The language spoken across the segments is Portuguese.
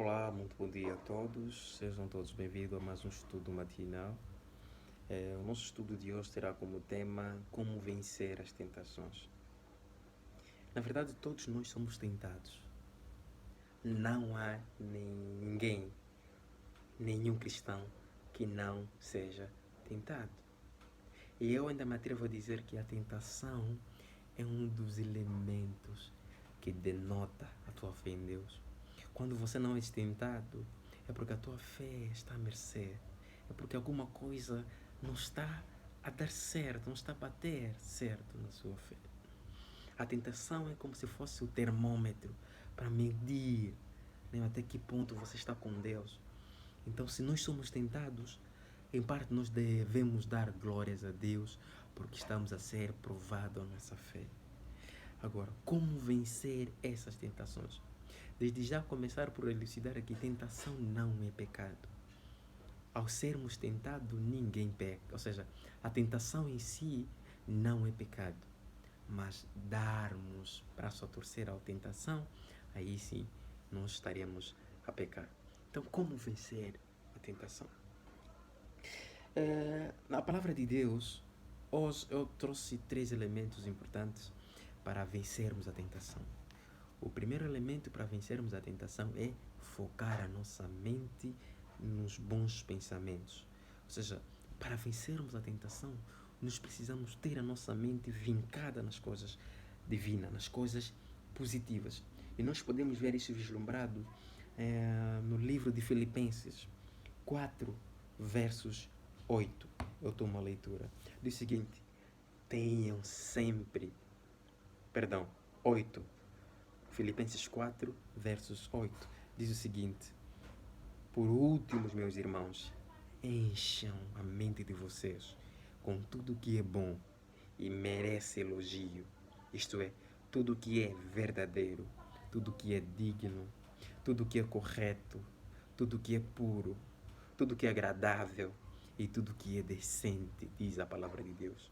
Olá, muito bom dia a todos. Sejam todos bem-vindos a mais um estudo matinal. O nosso estudo de hoje terá como tema como vencer as tentações. Na verdade, todos nós somos tentados. Não há ninguém, nenhum cristão que não seja tentado. E eu ainda me atrevo a dizer que a tentação é um dos elementos que denota a tua fé em Deus. Quando você não é tentado, é porque a tua fé está à mercê. É porque alguma coisa não está a dar certo, não está a bater certo na sua fé. A tentação é como se fosse o termômetro para medir, né, até que ponto você está com Deus. Então, se nós somos tentados, em parte nós devemos dar glórias a Deus porque estamos a ser provados a nossa fé. Agora, como vencer essas tentações? Desde já começar por elucidar que tentação não é pecado. Ao sermos tentados, ninguém peca. Ou seja, a tentação em si não é pecado. Mas darmos braço a torcer à tentação, aí sim nós estaremos a pecar. Então, como vencer a tentação? Na palavra de Deus, hoje eu trouxe 3 elementos importantes para vencermos a tentação. O primeiro elemento para vencermos a tentação é focar a nossa mente nos bons pensamentos. Ou seja, para vencermos a tentação, nós precisamos ter a nossa mente vincada nas coisas divinas, nas coisas positivas. E nós podemos ver isso vislumbrado no livro de Filipenses 4, versos 8. Eu tomo a leitura. Diz o seguinte: tenham sempre, 8. Filipenses 4, versos 8, diz o seguinte: por último, meus irmãos, encham a mente de vocês com tudo que é bom e merece elogio, isto é, tudo que é verdadeiro, tudo que é digno, tudo que é correto, tudo que é puro, tudo que é agradável e tudo que é decente, diz a palavra de Deus.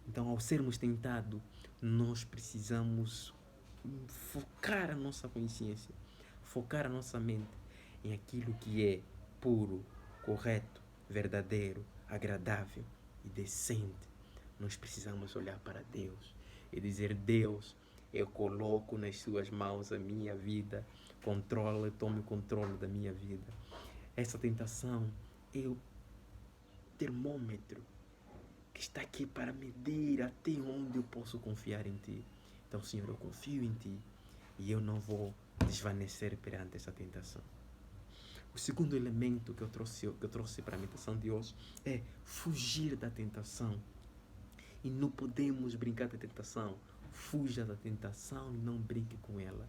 Então, ao sermos tentados, nós precisamos focar a nossa consciência, focar a nossa mente em aquilo que é puro, correto, verdadeiro, agradável e decente. Nós precisamos olhar para Deus e dizer: Deus, eu coloco nas suas mãos a minha vida, tome o controle da minha vida. Essa tentação é o termômetro que está aqui para medir até onde eu posso confiar em Ti. Então, Senhor, eu confio em Ti e eu não vou desvanecer perante essa tentação. O segundo elemento que eu trouxe para a meditação de hoje é fugir da tentação. E não podemos brincar da tentação. Fuja da tentação e não brinque com ela.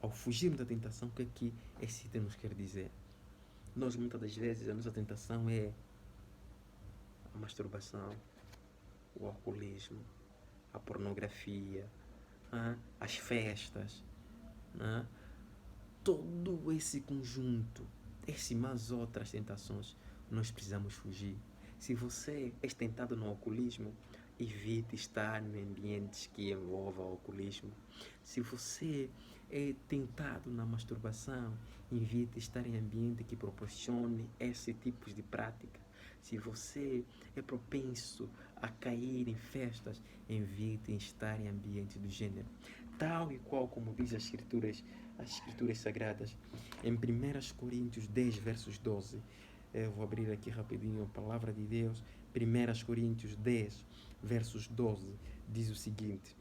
Ao fugirmos da tentação, o que é que esse item nos quer dizer? Nós, muitas das vezes, a nossa tentação é a masturbação, o alcoolismo, a pornografia, as festas, todo esse conjunto, esse mais outras tentações, nós precisamos fugir. Se você é tentado no alcoolismo, evite estar em ambientes que envolvam alcoolismo. Se você é tentado na masturbação, evite estar em ambiente que proporcione esse tipo de prática. Se você é propenso a cair em festas, evite estar em ambiente do gênero. Tal e qual como diz as escrituras sagradas, em 1 Coríntios 10, versos 12. Eu vou abrir aqui rapidinho a palavra de Deus. 1 Coríntios 10, versos 12, diz o seguinte: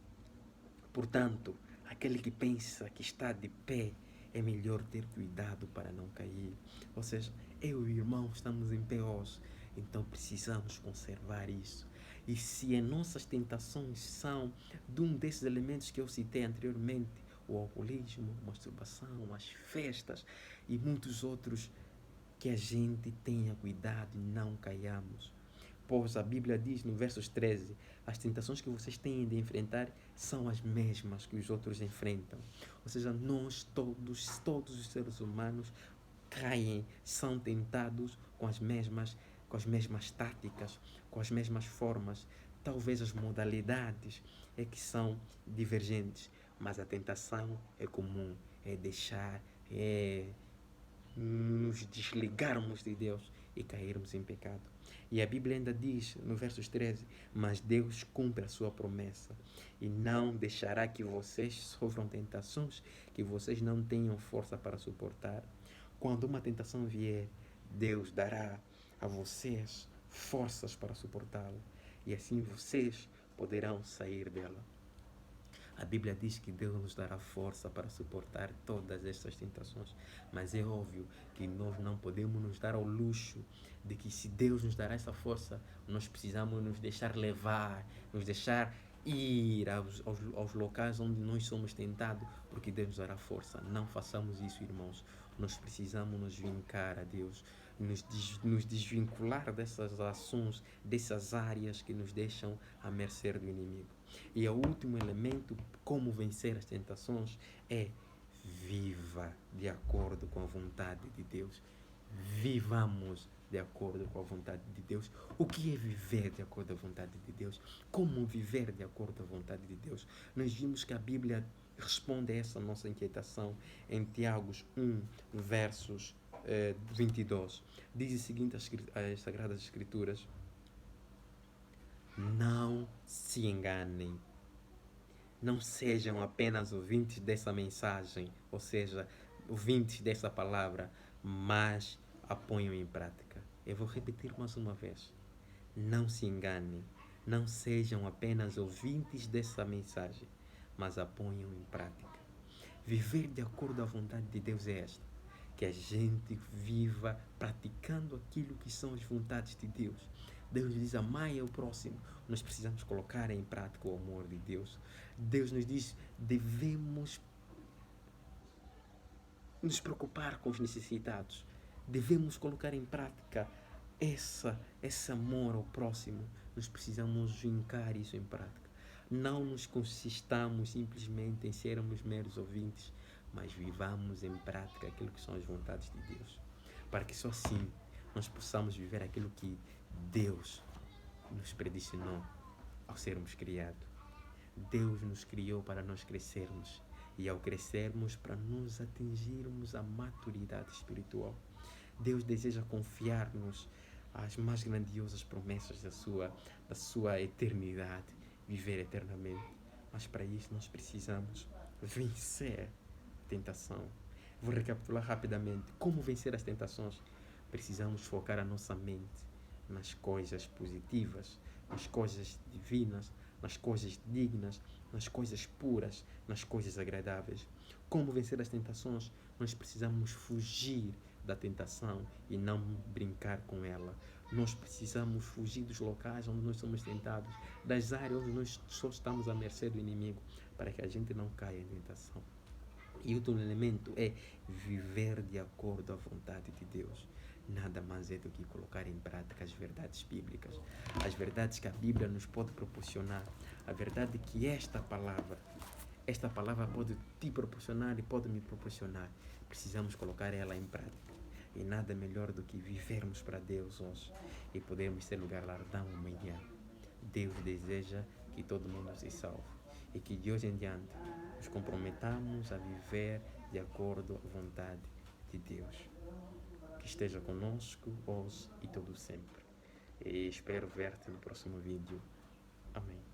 portanto, aquele que pensa que está de pé, é melhor ter cuidado para não cair. Ou seja, eu e o irmão estamos em pé hoje, então precisamos conservar isso. E se as nossas tentações são de um desses elementos que eu citei anteriormente, o alcoolismo, a masturbação, as festas e muitos outros, que a gente tenha cuidado e não caiamos. Pois a Bíblia diz no versos 13, as tentações que vocês têm de enfrentar são as mesmas que os outros enfrentam. Ou seja, nós todos os seres humanos caem, são tentados com as mesmas táticas, com as mesmas formas. Talvez as modalidades é que são divergentes, mas a tentação é comum, é deixar, nos desligarmos de Deus e cairmos em pecado. E a Bíblia ainda diz, no versos 13, mas Deus cumpre a sua promessa e não deixará que vocês sofram tentações que vocês não tenham força para suportar. Quando uma tentação vier, Deus dará a vocês forças para suportá-la e assim vocês poderão sair dela. A Bíblia diz que Deus nos dará força para suportar todas estas tentações, mas é óbvio que nós não podemos nos dar ao luxo de que, se Deus nos dará essa força, nós precisamos nos deixar levar, nos deixar ir aos locais onde nós somos tentados, porque Deus nos dará força. Não façamos isso, irmãos. Nós precisamos nos vincar a Deus, nos desvincular dessas ações, dessas áreas que nos deixam à mercê do inimigo. E o último elemento, como vencer as tentações, é viva de acordo com a vontade de Deus. Vivamos de acordo com a vontade de Deus. O que é viver de acordo com a vontade de Deus? Como viver de acordo com a vontade de Deus? Nós vimos que a Bíblia responde a essa nossa inquietação em Tiago 1, versos 22. Diz o seguinte as Sagradas Escrituras: não se enganem, não sejam apenas ouvintes dessa mensagem, ou seja, ouvintes dessa palavra, mas a ponham em prática. Eu vou repetir mais uma vez: não se enganem, não sejam apenas ouvintes dessa mensagem, mas a ponham em prática. Viver de acordo à vontade de Deus é esta: que a gente viva praticando aquilo que são as vontades de Deus. Deus diz: amai ao próximo. Nós precisamos colocar em prática o amor de Deus. Deus nos diz: devemos nos preocupar com os necessitados. Devemos colocar em prática esse amor ao próximo. Nós precisamos vincar isso em prática. Não nos consistamos simplesmente em sermos meros ouvintes, mas vivamos em prática aquilo que são as vontades de Deus, para que só assim nós possamos viver aquilo que Deus nos predestinou ao sermos criados. Deus nos criou para nós crescermos, e ao crescermos, para nos atingirmos a maturidade espiritual. Deus deseja confiar-nos as mais grandiosas promessas da sua eternidade, viver eternamente. Mas para isso nós precisamos vencer a tentação. Vou recapitular rapidamente. Como vencer as tentações? Precisamos focar a nossa mente nas coisas positivas, nas coisas divinas, nas coisas dignas, nas coisas puras, nas coisas agradáveis. Como vencer as tentações? Nós precisamos fugir da tentação e não brincar com ela. Nós precisamos fugir dos locais onde nós somos tentados, das áreas onde nós só estamos à mercê do inimigo, para que a gente não caia em tentação. E outro elemento é viver de acordo à vontade de Deus. Nada mais é do que colocar em prática as verdades bíblicas, as verdades que a Bíblia nos pode proporcionar, a verdade que esta palavra pode te proporcionar e pode me proporcionar. Precisamos colocar ela em prática. E nada melhor do que vivermos para Deus hoje e podermos ser galardão amanhã. Deus deseja que todo mundo se salve e que de hoje em diante nos comprometamos a viver de acordo à vontade de Deus. Que esteja conosco hoje e todo sempre. E espero ver-te no próximo vídeo. Amém.